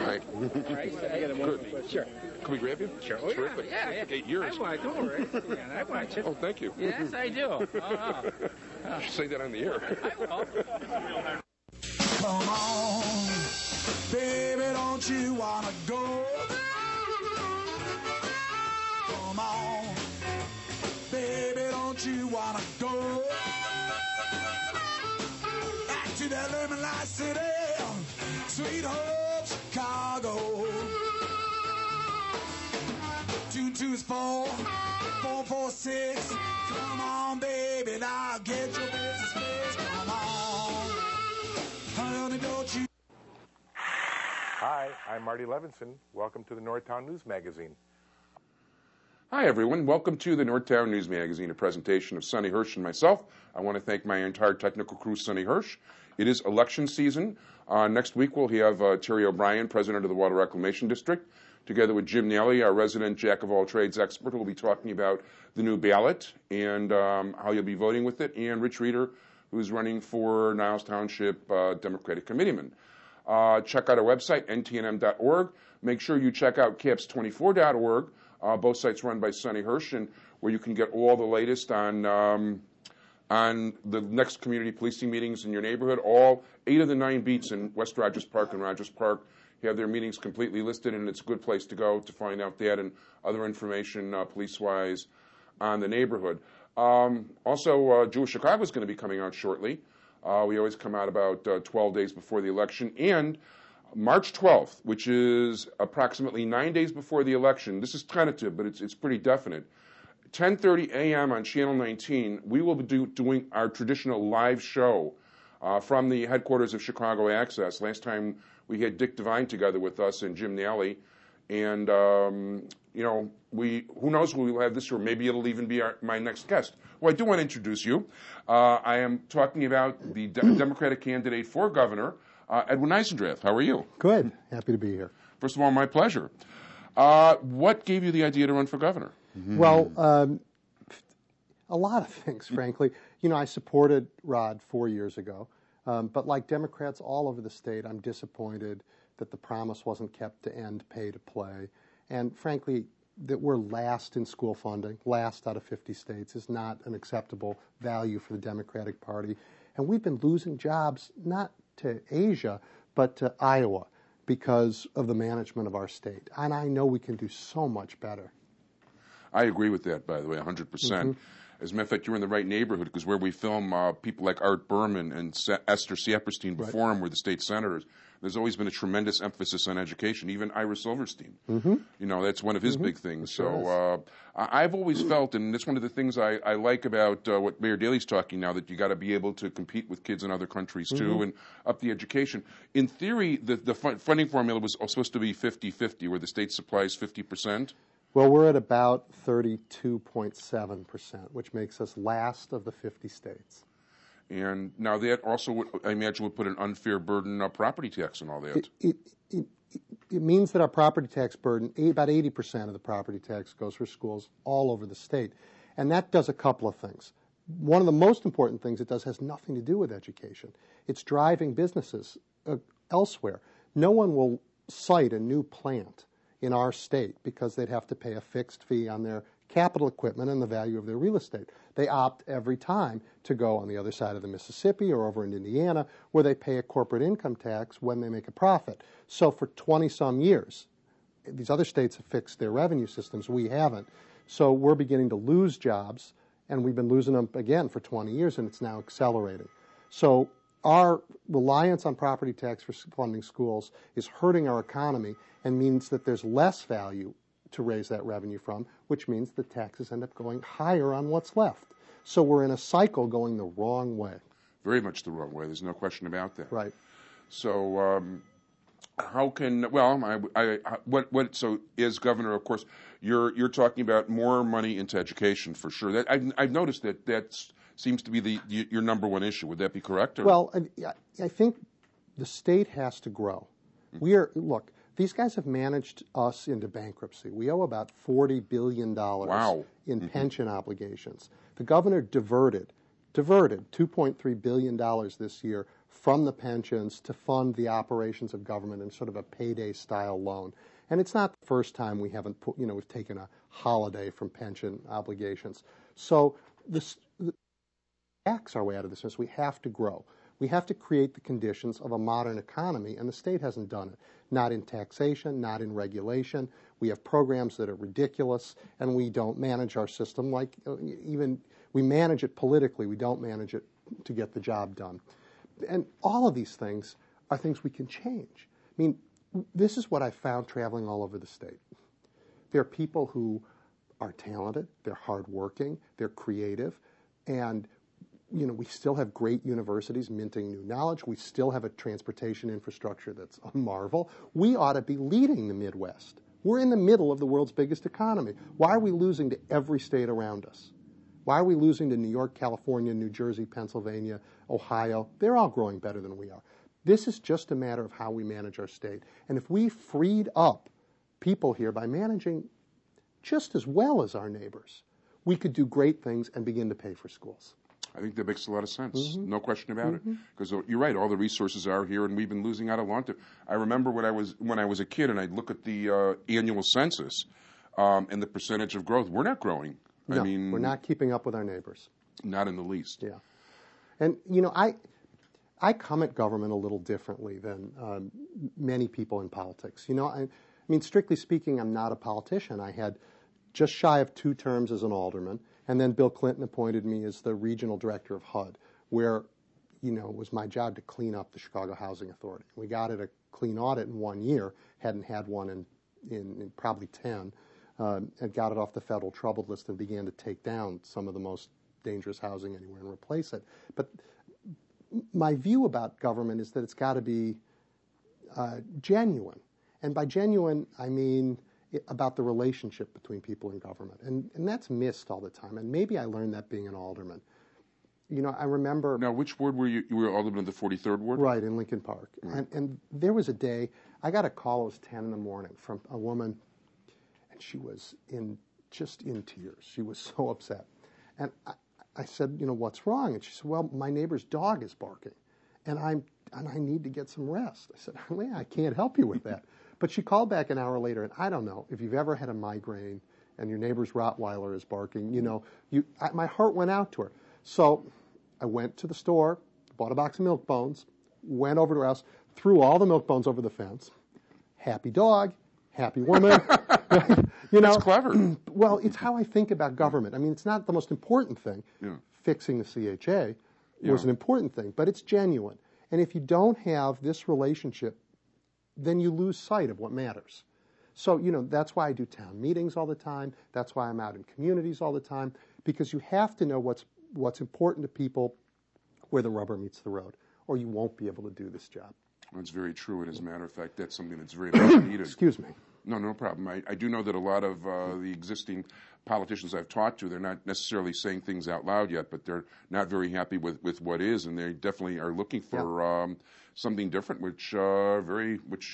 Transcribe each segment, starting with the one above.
Right. Good. Sure. Can we grab you? Sure. Oh, Terrific. Yeah. 8 years. I watch. Don't worry. I watch it. Oh, thank you. Yes, I do. Oh. You should say that on the air. I will. Come on, baby, don't you wanna go? Come on, baby, don't you wanna go? Back to that lemon light city, sweet home Chicago. 224 446. Come on, baby, now get your business fixed. Come on, honey, don't you? Hi, I'm Marty Levinson. Welcome to the Northtown News Magazine. Hi, everyone. Welcome to the Northtown News Magazine, a presentation of Sonny Hersh and myself. I want to thank my entire technical crew, Sonny Hersh. It is election season. Next week, we'll have Terry O'Brien, president of the Water Reclamation District, together with Jim Nally, our resident jack-of-all-trades expert, who will be talking about the new ballot and how you'll be voting with it, and Rich Reeder, who's running for Niles Township Democratic Committeeman. Check out our website, ntnm.org. Make sure you check out caps24.org. Both sites run by Sonny Hersh, and where you can get all the latest on the next community policing meetings in your neighborhood. All 8 of the 9 beats in West Rogers Park and Rogers Park have their meetings completely listed, and it's a good place to go to find out that and other information police-wise on the neighborhood. Also, Jewish Chicago is going to be coming out shortly. We always come out about 12 days before the election. And March 12th, which is approximately 9 days before the election, this is tentative, but it's pretty definite, 10:30 a.m. on Channel 19, we will be doing our traditional live show from the headquarters of Chicago Access. Last time we had Dick Devine together with us and Jim Nally. And, who knows who we'll have this year. Maybe it'll even be my next guest. Well, I do want to introduce you. I am talking about the Democratic candidate for governor, Edwin Eisendrath. How are you? Good. Happy to be here. First of all, my pleasure. What gave you the idea to run for governor? Mm-hmm. Well, a lot of things, frankly. I supported Rod 4 years ago. But like Democrats all over the state, I'm disappointed that the promise wasn't kept to end pay to play. And frankly, that we're last in school funding, last out of 50 states, is not an acceptable value for the Democratic Party. And we've been losing jobs not to Asia, but to Iowa because of the management of our state. And I know we can do so much better. I agree with that, by the way, 100%. Mm-hmm. As a matter of fact, you're in the right neighborhood, because where we film people like Art Berman and Esther Saperstein before him were the state senators. There's always been a tremendous emphasis on education, even Ira Silverstein. Mm-hmm. That's one of his big things. So I've always felt, and that's one of the things I like about what Mayor Daley's talking now, that you got to be able to compete with kids in other countries too, and up the education. In theory, the funding formula was supposed to be 50-50, where the state supplies 50%. Well, we're at about 32.7%, which makes us last of the 50 states. And now that also, I imagine, would put an unfair burden on property tax and all that. It means that our property tax burden, about 80% of the property tax goes for schools all over the state. And that does a couple of things. One of the most important things it does has nothing to do with education. It's driving businesses elsewhere. No one will cite a new plant in our state because they'd have to pay a fixed fee on their capital equipment and the value of their real estate. They opt every time to go on the other side of the Mississippi or over in Indiana, where they pay a corporate income tax when they make a profit. So for 20-some years, these other states have fixed their revenue systems. We haven't. So we're beginning to lose jobs, and we've been losing them again for 20 years, and it's now accelerating. So our reliance on property tax for funding schools is hurting our economy and means that there's less value to raise that revenue from, which means the taxes end up going higher on what's left. So we're in a cycle going the wrong way. Very much the wrong way. There's no question about that. Right. So how can, so as governor, of course, you're talking about more money into education for sure. That I've noticed that seems to be your number one issue. Would that be correct? Or? Well, I think the state has to grow. Look, these guys have managed us into bankruptcy. We owe about $40 billion in pension obligations. The governor diverted $2.3 billion this year from the pensions to fund the operations of government in sort of a payday-style loan. And it's not the first time we haven't put, we've taken a holiday from pension obligations. So this backs our way out of this. We have to grow. We have to create the conditions of a modern economy, and the state hasn't done it. Not in taxation, not in regulation. We have programs that are ridiculous, and we don't manage our system like even we manage it politically. We don't manage it to get the job done. And all of these things are things we can change. I mean, this is what I found traveling all over the state. There are people who are talented, they're hardworking, they're creative, and we still have great universities minting new knowledge. We still have a transportation infrastructure that's a marvel. We ought to be leading the Midwest. We're in the middle of the world's biggest economy. Why are we losing to every state around us? Why are we losing to New York, California, New Jersey, Pennsylvania, Ohio? They're all growing better than we are. This is just a matter of how we manage our state. And if we freed up people here by managing just as well as our neighbors, we could do great things and begin to pay for schools. I think that makes a lot of sense. No question about it. Because you're right, all the resources are here, and we've been losing out a long time. I remember when I was a kid, and I'd look at the annual census and the percentage of growth. We're not growing. No, I mean, we're not keeping up with our neighbors. Not in the least. Yeah, and I come at government a little differently than many people in politics. I mean, strictly speaking, I'm not a politician. I had just shy of 2 terms as an alderman. And then Bill Clinton appointed me as the regional director of HUD, where, it was my job to clean up the Chicago Housing Authority. We got it a clean audit in 1 year, hadn't had one in probably 10, and got it off the federal troubled list and began to take down some of the most dangerous housing anywhere and replace it. But my view about government is that it's got to be genuine. And by genuine, I mean about the relationship between people and government. And that's missed all the time. And maybe I learned that being an alderman. I remember... Now, which ward were you? You were alderman of the 43rd Ward? Right, in Lincoln Park. Right. And there was a day, I got a call, it was 10 in the morning, from a woman, and she was just in tears. She was so upset. And I said, what's wrong? And she said, well, my neighbor's dog is barking, and I need to get some rest. I said, well, I can't help you with that. But she called back an hour later, and I don't know, if you've ever had a migraine and your neighbor's Rottweiler is barking, my heart went out to her. So I went to the store, bought a box of milk bones, went over to her house, threw all the milk bones over the fence. Happy dog, happy woman. That's clever. Well, it's how I think about government. I mean, it's not the most important thing. Yeah. Fixing the CHA was an important thing, but it's genuine. And if you don't have this relationship, then you lose sight of what matters. So, that's why I do town meetings all the time. That's why I'm out in communities all the time, because you have to know what's important to people where the rubber meets the road, or you won't be able to do this job. That's very true. And as a matter of fact, that's something that's very much needed. Excuse me. No problem. I do know that a lot of the existing politicians I've talked to, they're not necessarily saying things out loud yet, but they're not very happy with what is, and they definitely are looking for something different, which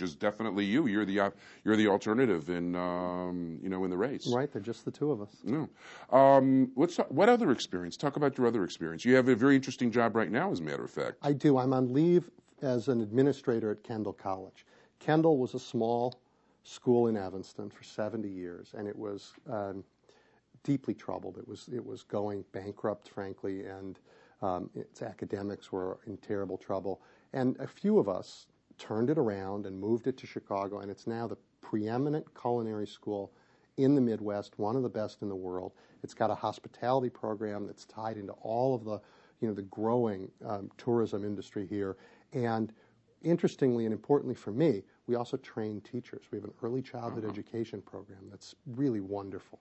is definitely you. You're the alternative in in the race. Right. They're just the two of us. No. What other experience? Talk about your other experience. You have a very interesting job right now, as a matter of fact. I do. I'm on leave as an administrator at Kendall College. Kendall was a small school in Evanston for 70 years, and it was deeply troubled. It was going bankrupt, frankly, and its academics were in terrible trouble. And a few of us turned it around and moved it to Chicago, and it's now the preeminent culinary school in the Midwest, one of the best in the world. It's got a hospitality program that's tied into all of the growing tourism industry here. And interestingly and importantly for me, we also train teachers. We have an early childhood education program that's really wonderful.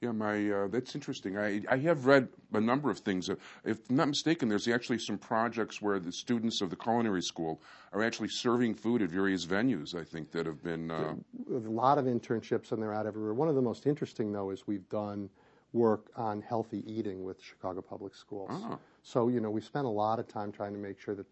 Yeah, that's interesting. I have read a number of things. If I'm not mistaken, there's actually some projects where the students of the culinary school are actually serving food at various venues, I think, that have been... A lot of internships, and they're out everywhere. One of the most interesting, though, is we've done work on healthy eating with Chicago Public Schools. So, we spent a lot of time trying to make sure that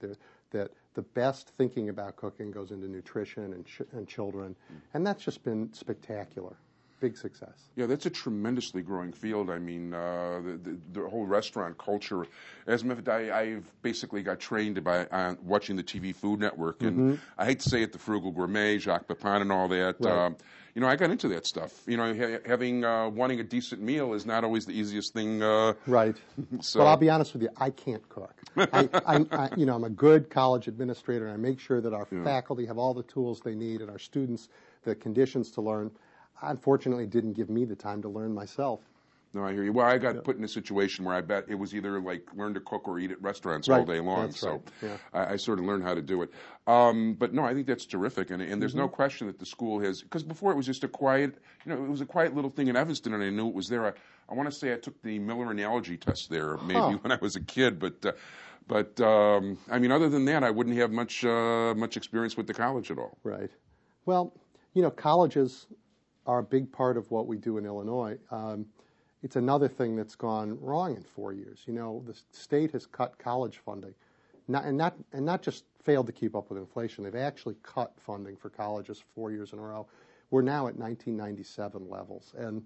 the best thinking about cooking goes into nutrition and children, and that's just been spectacular. big success. Yeah, that's a tremendously growing field. I mean, the whole restaurant culture. As a matter of fact, I've basically got trained by watching the TV Food Network, and I hate to say it, the Frugal Gourmet, Jacques Pepin, and all that. Right. You know, I got into that stuff. You know, having wanting a decent meal is not always the easiest thing. Right. So. But I'll be honest with you, I can't cook. You know, I'm a good college administrator, and I make sure that our faculty have all the tools they need and our students the conditions to learn. Unfortunately, it didn't give me the time to learn myself. No, I hear you. Well, I got put in a situation where I bet it was either like learn to cook or eat at restaurants Right. all day long. That's so right. Yeah. I sort of learned how to do it. But no, I think that's terrific. And there's no question that the school has, because before it was just a quiet, you know, it was a quiet little thing in Evanston, and I knew it was there. I want to say I took the Miller analogy test there maybe when I was a kid, but I mean, other than that, I wouldn't have much experience with the college at all. Right. Well, you know, colleges are a big part of what we do in Illinois. It's another thing that's gone wrong in 4 years. You know, the state has cut college funding, and not just failed to keep up with inflation. They've actually cut funding for colleges 4 years in a row. We're now at 1997 levels, and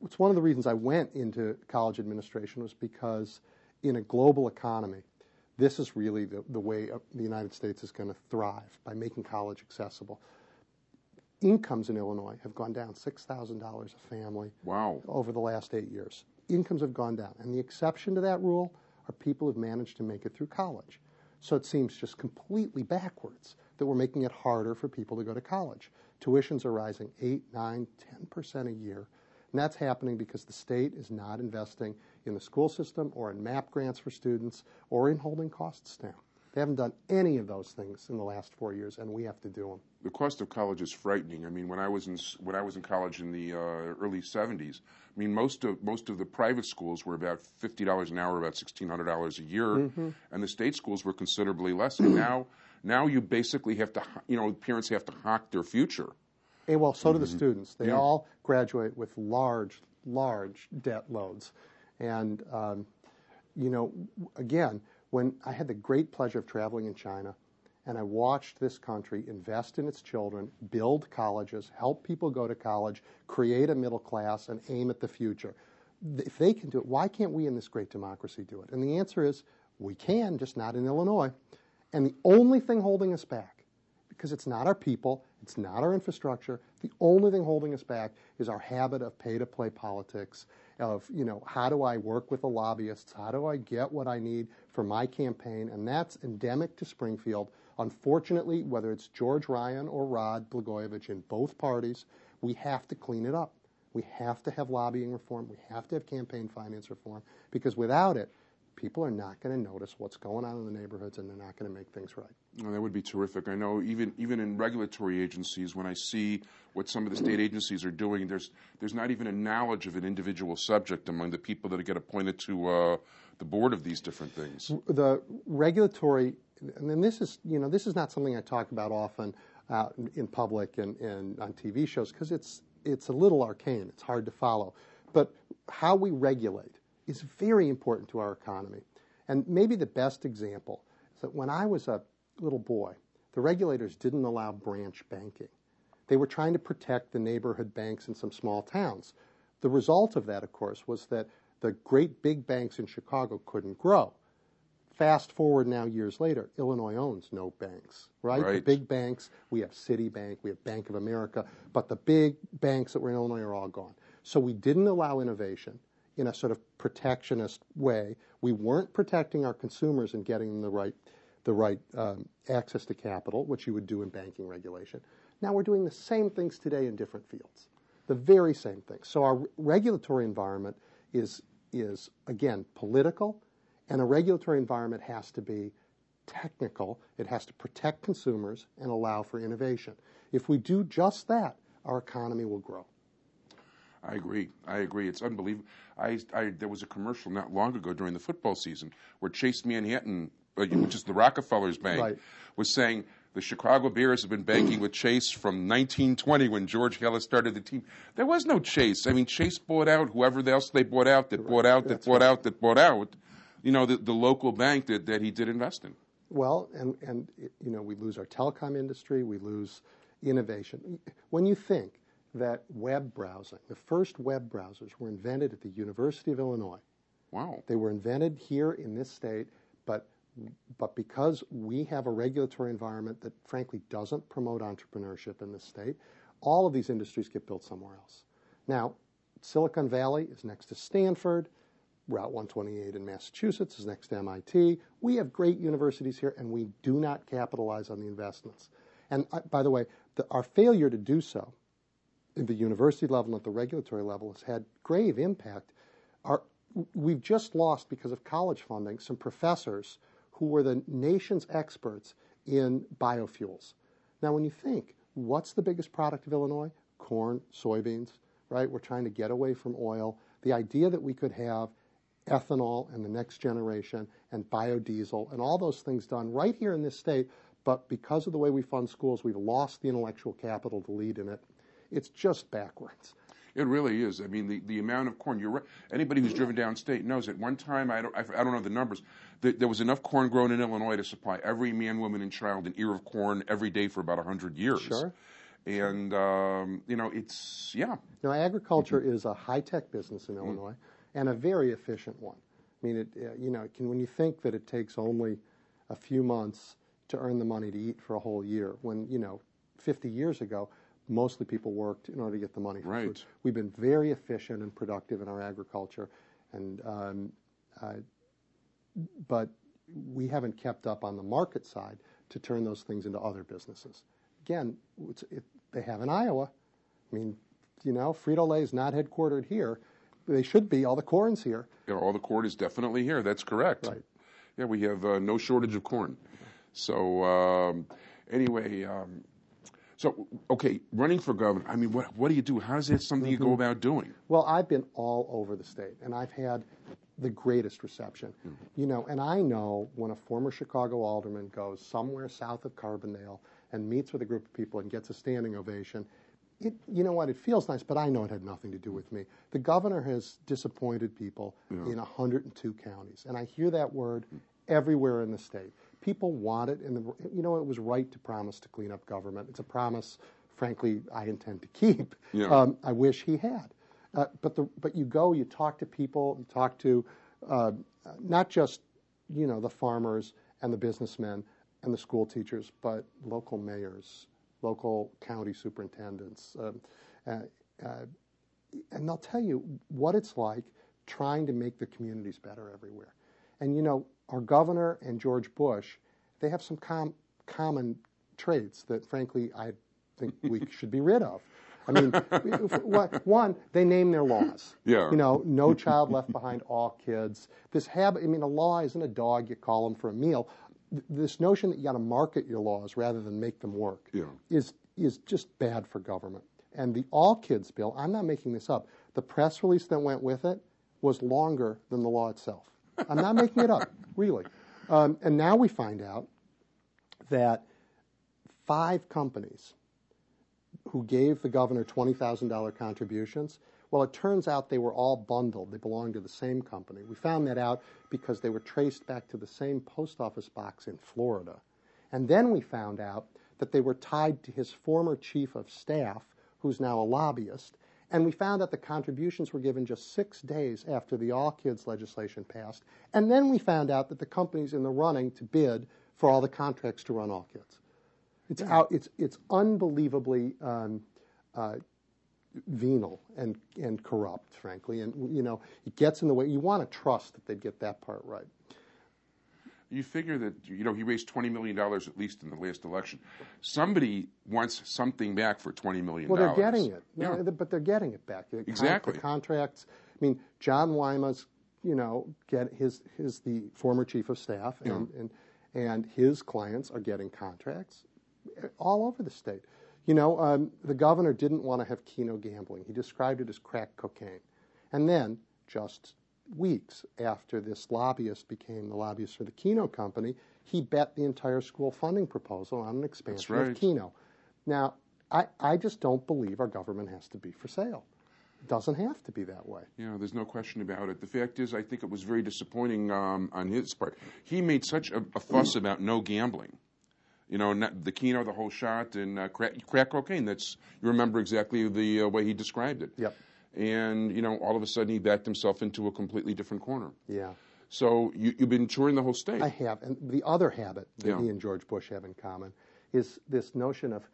it's one of the reasons I went into college administration was because in a global economy, this is really the way the United States is going to thrive, by making college accessible. Incomes in Illinois have gone down $6,000 a family over the last 8 years. Incomes have gone down. And the exception to that rule are people who've managed to make it through college. So it seems just completely backwards that we're making it harder for people to go to college. Tuitions are rising 8, 9, 10% a year. And that's happening because the state is not investing in the school system or in MAP grants for students or in holding costs down. They haven't done any of those things in the last 4 years, and we have to do them. The cost of college is frightening. I mean, when I was in college in the early '70s, I mean, most of the private schools were about $50 an hour, about $1,600 a year, and the state schools were considerably less. And now you basically have to, you know, parents have to hock their future. Hey, well, so do the students. They all graduate with large debt loads, and you know, again. When I had the great pleasure of traveling in China, and I watched this country invest in its children, build colleges, help people go to college, create a middle class, and aim at the future. If they can do it, why can't we in this great democracy do it? And the answer is, we can, just not in Illinois. And the only thing holding us back, because it's not our people, it's not our infrastructure, the only thing holding us back is our habit of pay-to-play politics, of, you know, how do I work with the lobbyists, how do I get what I need for my campaign, and that's endemic to Springfield. Unfortunately, whether it's George Ryan or Rod Blagojevich in both parties, we have to clean it up. We have to have lobbying reform, we have to have campaign finance reform, because without it, people are not going to notice what's going on in the neighborhoods, and they're not going to make things right. Well, that would be terrific. I know even in regulatory agencies, when I see what some of the state agencies are doing, there's not even a knowledge of an individual subject among the people that get appointed to the board of these different things. The regulatory, and this is not something I talk about often in public and on TV shows, because it's a little arcane. It's hard to follow. But how we regulate is very important to our economy. And maybe the best example is that when I was a little boy, the regulators didn't allow branch banking. They were trying to protect the neighborhood banks in some small towns. The result of that, of course, was that the great big banks in Chicago couldn't grow. Fast forward now years later, Illinois owns no banks, right? The big banks, we have Citibank, we have Bank of America, but the big banks that were in Illinois are all gone. So we didn't allow innovation in a sort of protectionist way. We weren't protecting our consumers and getting them the right access to capital, which you would do in banking regulation. Now we're doing the same things today in different fields, the very same things. So our regulatory environment is again, political, and a regulatory environment has to be technical. It has to protect consumers and allow for innovation. If we do just that, our economy will grow. I agree. It's unbelievable. There was a commercial not long ago during the football season where Chase Manhattan, which is the Rockefeller's bank, was saying the Chicago Bears have been banking with Chase from 1920 when George Halas started the team. There was no Chase. I mean, Chase bought out whoever else they bought out, that bought out, you know, the local bank that he did invest in. Well, and you know, we lose our telecom industry, we lose innovation. When you think that web browsing, the first web browsers were invented at the University of Illinois. Wow. They were invented here in this state, but because we have a regulatory environment that frankly doesn't promote entrepreneurship in this state, all of these industries get built somewhere else. Now, Silicon Valley is next to Stanford. Route 128 in Massachusetts is next to MIT. We have great universities here, and we do not capitalize on the investments. And by the way, our failure to do so at the university level and at the regulatory level has had grave impact. We've just lost, because of college funding, some professors who were the nation's experts in biofuels. Now, when you think, what's the biggest product of Illinois? Corn, soybeans, right? We're trying to get away from oil. The idea that we could have ethanol and the next generation and biodiesel and all those things done right here in this state, but because of the way we fund schools, we've lost the intellectual capital to lead in it. It's just backwards. It really is. I mean, the amount of corn. You're right. Anybody who's driven downstate knows at one time, I don't know the numbers, there was enough corn grown in Illinois to supply every man, woman, and child an ear of corn every day for about 100 years. Sure. And, it's, yeah. Now, agriculture is a high-tech business in Illinois and a very efficient one. I mean, when you think that it takes only a few months to earn the money to eat for a whole year, when, 50 years ago, mostly people worked in order to get the money for food. We've been very efficient and productive in our agriculture, and but we haven't kept up on the market side to turn those things into other businesses. Again, they have in Iowa. I mean, Frito-Lay is not headquartered here. They should be. All the corn's here. Yeah, all the corn is definitely here. That's correct. Right. Yeah, we have no shortage of corn. So anyway. So, okay, running for governor, I mean, what do you do? How is that something you go about doing? Well, I've been all over the state, and I've had the greatest reception. And I know when a former Chicago alderman goes somewhere south of Carbondale and meets with a group of people and gets a standing ovation, it feels nice, but I know it had nothing to do with me. The governor has disappointed people in 102 counties, and I hear that word everywhere in the state. People want it, and it was right to promise to clean up government. It's a promise, frankly, I intend to keep. Yeah. I wish he had. But you go, you talk to people, you talk to not just the farmers and the businessmen and the school teachers, but local mayors, local county superintendents, and they'll tell you what it's like trying to make the communities better everywhere. And our governor and George Bush, they have some common traits that, frankly, I think we should be rid of. I mean, one, they name their laws. Yeah. No child left behind, all kids. This habit, a law isn't a dog you call them for a meal. This notion that you got to market your laws rather than make them work is just bad for government. And the all kids bill, I'm not making this up, the press release that went with it was longer than the law itself. I'm not making it up, really. And now we find out that 5 companies who gave the governor $20,000 contributions, well, it turns out they were all bundled. They belonged to the same company. We found that out because they were traced back to the same post office box in Florida. And then we found out that they were tied to his former chief of staff, who's now a lobbyist. And we found out the contributions were given just 6 days after the All Kids legislation passed. And then we found out that the company's in the running to bid for all the contracts to run All Kids. It's out. It's unbelievably venal and corrupt, frankly. And it gets in the way. You want to trust that they'd get that part right. You figure that, he raised $20 million at least in the last election. Somebody wants something back for $20 million. Well, they're getting it. Yeah. No, but they're getting it back. Exactly. The contracts. I mean, John Wyma's, get his the former chief of staff, and his clients are getting contracts all over the state. The governor didn't want to have Keno gambling. He described it as crack cocaine. And then, just weeks after this lobbyist became the lobbyist for the Keno company, he bet the entire school funding proposal on an expansion of Keno. Now, I just don't believe our government has to be for sale. It doesn't have to be that way. Yeah, there's no question about it. The fact is, I think it was very disappointing on his part. He made such a fuss about no gambling. You know, not the Keno, the whole shot, and crack cocaine. You remember exactly the way he described it. Yep. And, you know, all of a sudden he backed himself into a completely different corner. Yeah. So you've been touring the whole state. I have. And the other habit that he and George Bush have in common is this notion of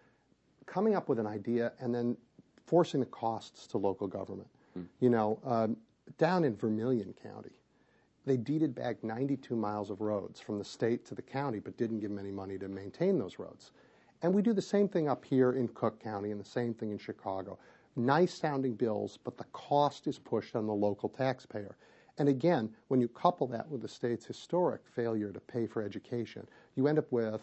coming up with an idea and then forcing the costs to local government. You know, down in Vermilion County, they deeded back 92 miles of roads from the state to the county, but didn't give them any money to maintain those roads. And we do the same thing up here in Cook County and the same thing in Chicago. Nice sounding bills, but the cost is pushed on the local taxpayer. And again, when you couple that with the state's historic failure to pay for education, you end up with,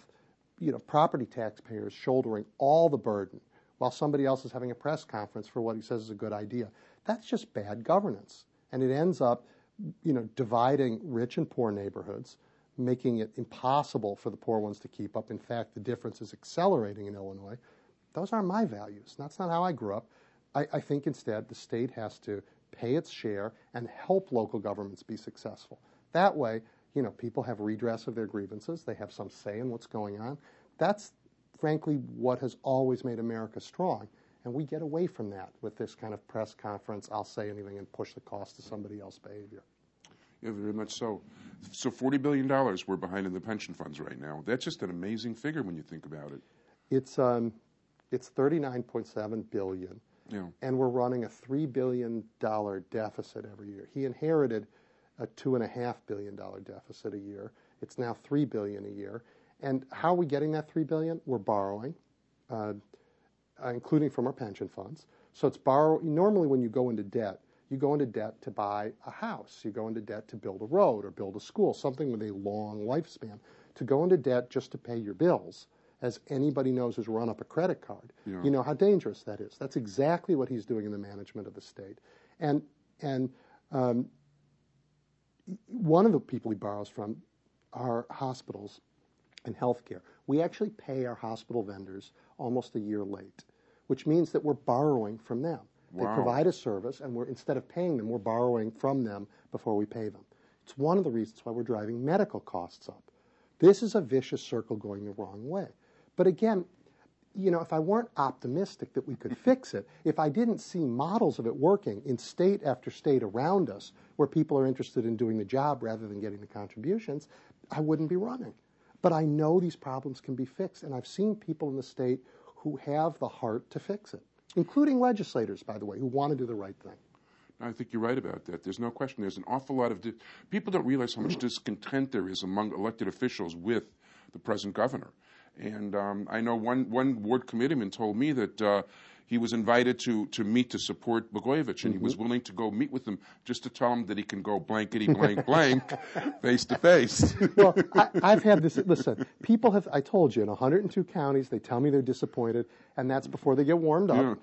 you know, property taxpayers shouldering all the burden while somebody else is having a press conference for what he says is a good idea. That's just bad governance. And it ends up, you know, dividing rich and poor neighborhoods, making it impossible for the poor ones to keep up. In fact, the difference is accelerating in Illinois. Those aren't my values. That's not how I grew up. I think instead the state has to pay its share and help local governments be successful. That way, you know, people have redress of their grievances. They have some say in what's going on. That's, frankly, what has always made America strong. And we get away from that with this kind of press conference, I'll say anything and push the cost to somebody else's behavior. Yeah, very much so. So $40 billion we're behind in the pension funds right now. That's just an amazing figure when you think about it. It's $39.7 billion. Yeah. And we're running a $3 billion deficit every year. He inherited a $2.5 billion deficit a year. It's now $3 billion a year. And how are we getting that $3 billion? We're borrowing, including from our pension funds. So it's normally when you go into debt to buy a house. You go into debt to build a road or build a school, something with a long lifespan. To go into debt just to pay your bills, as anybody knows who's run up a credit card, you know how dangerous that is. That's exactly what he's doing in the management of the state. And one of the people he borrows from are hospitals and healthcare. We actually pay our hospital vendors almost a year late, which means that we're borrowing from them. They provide a service, and instead of paying them, we're borrowing from them before we pay them. It's one of the reasons why we're driving medical costs up. This is a vicious circle going the wrong way. But again, you know, if I weren't optimistic that we could fix it, if I didn't see models of it working in state after state around us where people are interested in doing the job rather than getting the contributions, I wouldn't be running. But I know these problems can be fixed, and I've seen people in the state who have the heart to fix it, including legislators, by the way, who want to do the right thing. I think you're right about that. There's no question. There's an awful lot of people don't realize how much discontent there is among elected officials with the present governor. And I know one ward committeeman told me that he was invited to meet to support Blagojevich, and he was willing to go meet with him just to tell him that he can go blankety blank blank face to face. Well, I've had this. Listen, people have. I told you, in 102 counties, they tell me they're disappointed, and that's before they get warmed up.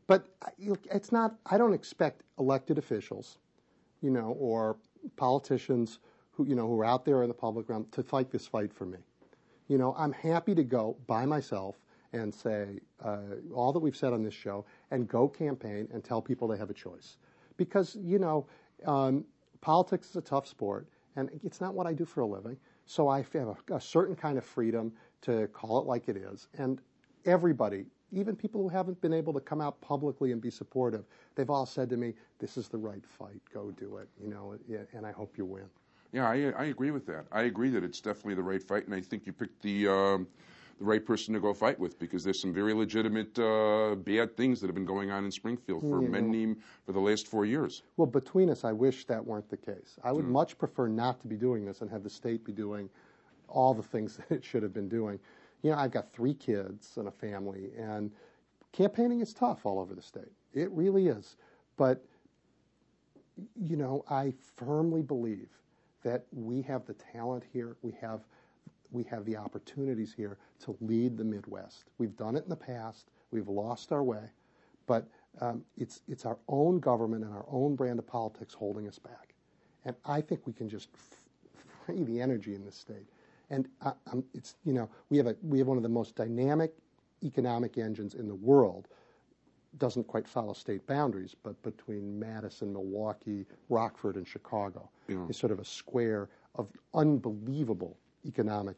But it's not. I don't expect elected officials, you know, or politicians who are out there in the public realm to fight this fight for me. You know, I'm happy to go by myself and say all that we've said on this show and go campaign and tell people they have a choice. Because, you know, politics is a tough sport, and it's not what I do for a living. So I have a certain kind of freedom to call it like it is. And everybody, even people who haven't been able to come out publicly and be supportive, they've all said to me, this is the right fight, go do it, you know, and I hope you win. Yeah, I agree with that. I agree that it's definitely the right fight, and I think you picked the right person to go fight with, because there's some very legitimate bad things that have been going on in Springfield for the last 4 years. Well, between us, I wish that weren't the case. I would much prefer not to be doing this and have the state be doing all the things that it should have been doing. You know, I've got 3 kids and a family, and campaigning is tough all over the state. It really is. But, you know, I firmly believe that we have the talent here, we have the opportunities here to lead the Midwest. We've done it in the past, we've lost our way, but it's our own government and our own brand of politics holding us back. And I think we can just free the energy in this state. And it's, you know, we have one of the most dynamic economic engines in the world. Doesn't quite follow state boundaries, but between Madison, Milwaukee, Rockford, and Chicago is sort of a square of unbelievable economic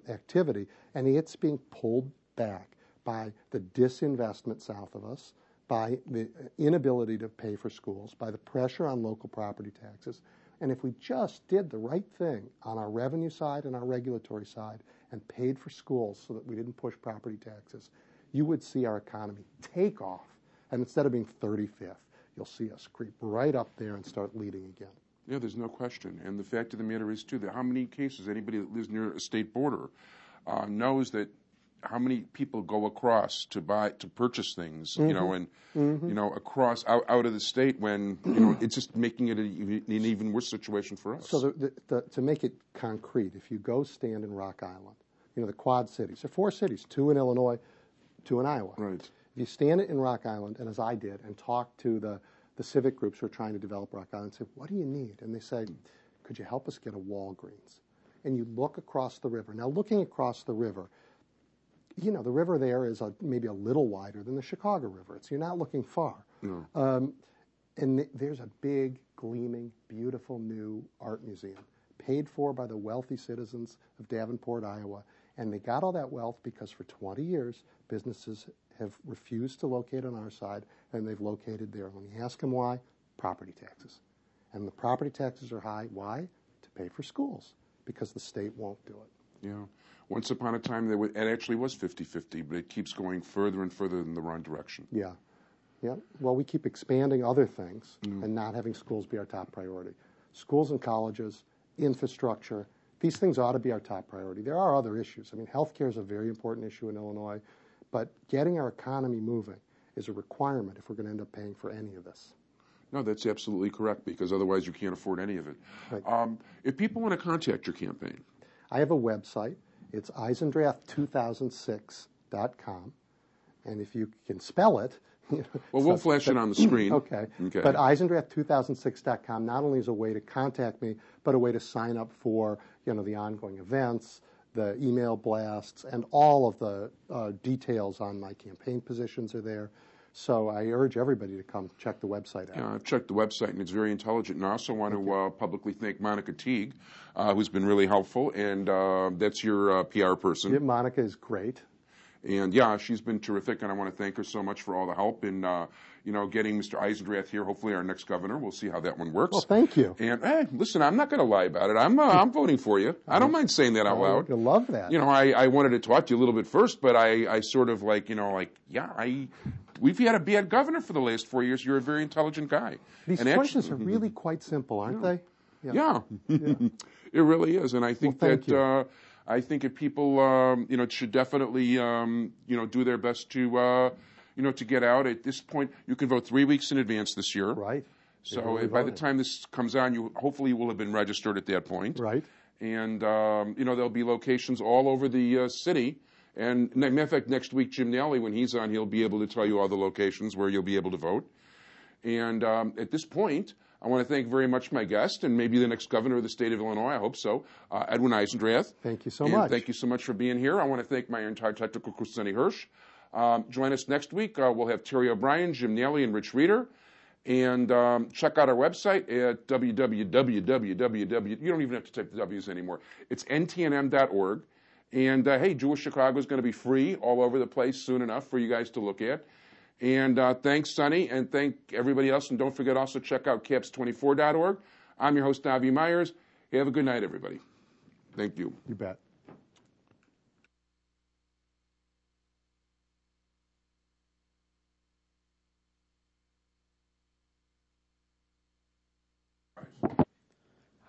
activity, and it's being pulled back by the disinvestment south of us, by the inability to pay for schools, by the pressure on local property taxes. And if we just did the right thing on our revenue side and our regulatory side and paid for schools so that we didn't push property taxes, you would see our economy take off. And instead of being 35th, you'll see us creep right up there and start leading again. Yeah, there's no question. And the fact of the matter is, too, that how many cases anybody that lives near a state border knows that how many people go across to purchase things, you know, and you know, across out of the state when it's just making it an even worse situation for us. So to make it concrete, if you go stand in Rock Island, you know, the Quad Cities, there are 4 cities, 2 in Illinois, 2 in Iowa. Right. If you stand in Rock Island, and as I did, and talk to the civic groups who are trying to develop Rock Island, say, what do you need? And they say, could you help us get a Walgreens? And you look across the river. Now, looking across the river, you know, the river there is maybe a little wider than the Chicago River. You're not looking far. No. And there's a big, gleaming, beautiful new art museum paid for by the wealthy citizens of Davenport, Iowa. And they got all that wealth because for 20 years, businesses have refused to locate on our side, and they've located there. When you ask them why, property taxes. And the property taxes are high. Why? To pay for schools, because the state won't do it. Yeah. Once upon a time, it actually was 50-50, but it keeps going further and further in the wrong direction. Yeah. Yeah. Well, we keep expanding other things and not having schools be our top priority. Schools and colleges, infrastructure, these things ought to be our top priority. There are other issues. I mean, healthcare is a very important issue in Illinois, but getting our economy moving is a requirement if we're going to end up paying for any of this. No, that's absolutely correct, because otherwise you can't afford any of it. Right. If people want to contact your campaign, I have a website. It's Eisendrath2006.com. And if you can spell it, well, we'll flash it on the screen. Okay. But Eisendrath2006.com not only is a way to contact me, but a way to sign up for, you know, the ongoing events, the email blasts, and all of the details on my campaign positions are there. So I urge everybody to come check the website out. Yeah, I've checked the website, and it's very intelligent. And I also want to publicly thank Monica Teague, who's been really helpful, and that's your PR person. Yeah, Monica is great. And, yeah, she's been terrific, and I want to thank her so much for all the help in, you know, getting Mr. Eisendrath here, hopefully our next governor. We'll see how that one works. Well, thank you. And, hey, listen, I'm not going to lie about it. I'm voting for you. I don't mind saying that out loud. I love that. You know, I wanted to talk to you a little bit first, but I sort of like, you know, like, yeah, we've had a bad governor for the last 4 years. You're a very intelligent guy. These questions are really quite simple, aren't they? Yeah. It really is. And I think I think if people, you know, should definitely, you know, do their best to, you know, to get out. At this point, you can vote 3 weeks in advance this year. Right. So by the time this comes on, you hopefully will have been registered at that point. Right. And, you know, there'll be locations all over the city. And, matter of fact, next week, Jim Nally, when he's on, he'll be able to tell you all the locations where you'll be able to vote. And at this point, I want to thank very much my guest, and maybe the next governor of the state of Illinois, I hope so, Edwin Eisendrath. Thank you so much. Thank you so much for being here. I want to thank my entire technical crew, Sonny Hersh. Join us next week. We'll have Terry O'Brien, Jim Nally, and Rich Reeder. And check out our website at www. You don't even have to type the W's anymore. It's ntnm.org. And, hey, Jewish Chicago is going to be free all over the place soon enough for you guys to look at. And thanks, Sonny, and thank everybody else. And don't forget also check out caps24.org. I'm your host, Edwin Meyers. Have a good night, everybody. Thank you. You bet.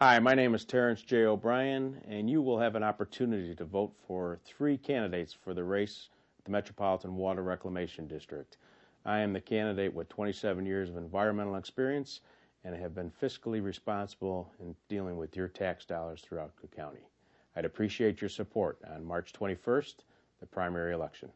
Hi, my name is Terrence J. O'Brien, and you will have an opportunity to vote for 3 candidates for the race at the Metropolitan Water Reclamation District. I am the candidate with 27 years of environmental experience and have been fiscally responsible in dealing with your tax dollars throughout the county. I'd appreciate your support on March 21st, the primary election.